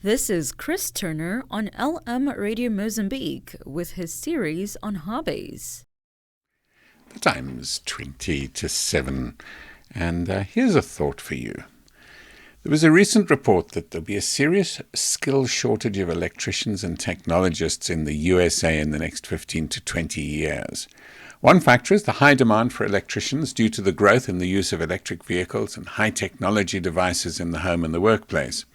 This is Chris Turner on LM Radio Mozambique with his series on hobbies. The time's 20 to 7, and here's a thought for you. There was a recent report that there'll be a serious skill shortage of electricians and technologists in the USA in the next 15 to 20 years. One factor is the high demand for electricians due to the growth in the use of electric vehicles and high technology devices in the home and the workplace.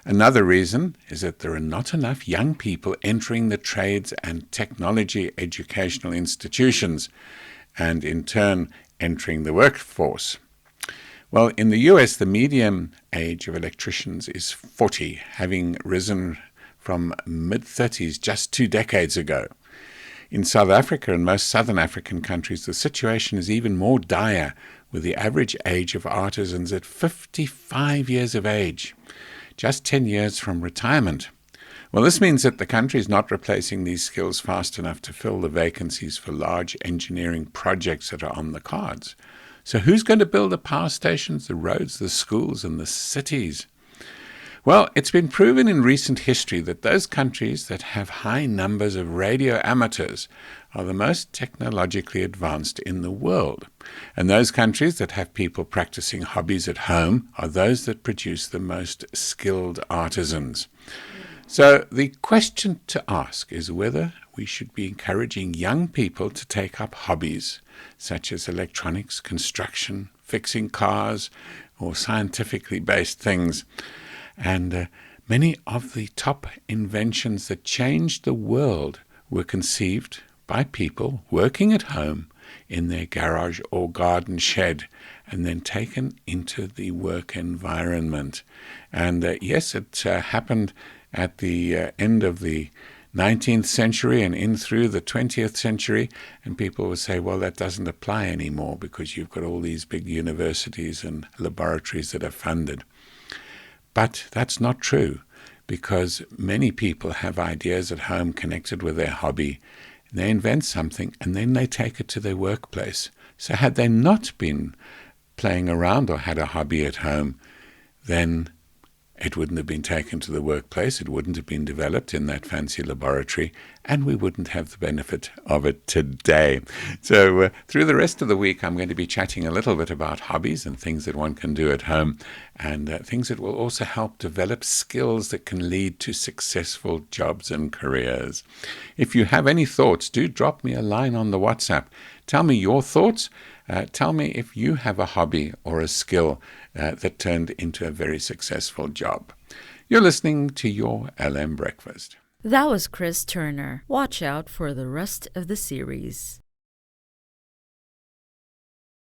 Another reason is that there are not enough young people entering the trades and technology educational institutions, and in turn entering the workforce. Well, in the US, the median age of electricians is 40, having risen from mid-30s just 2 decades ago. In South Africa and most southern African countries, the situation is even more dire, with the average age of artisans at 55 years of age, just 10 years from retirement. Well, this means that the country is not replacing these skills fast enough to fill the vacancies for large engineering projects that are on the cards. So who's going to build the power stations, the roads, the schools, and the cities? Well, it's been proven in recent history that those countries that have high numbers of radio amateurs are the most technologically advanced in the world. And those countries that have people practicing hobbies at home are those that produce the most skilled artisans. So the question to ask is whether we should be encouraging young people to take up hobbies such as electronics, construction, fixing cars, or scientifically based things. And many of the top inventions that changed the world were conceived by people working at home in their garage or garden shed and then taken into the work environment. And yes, it happened at the end of the 19th century and in through the 20th century, and people would say, well, that doesn't apply anymore because you've got all these big universities and laboratories that are funded. But that's not true, because many people have ideas at home connected with their hobby. They invent something and then they take it to their workplace. So had they not been playing around or had a hobby at home, then it wouldn't have been taken to the workplace, it wouldn't have been developed in that fancy laboratory, and we wouldn't have the benefit of it today. So through the rest of the week, I'm going to be chatting a little bit about hobbies and things that one can do at home, and things that will also help develop skills that can lead to successful jobs and careers. If you have any thoughts, do drop me a line on the WhatsApp. Tell me your thoughts. Tell me if you have a hobby or a skill that turned into a very successful job. You're listening to your LM Breakfast. That was Chris Turner. Watch out for the rest of the series.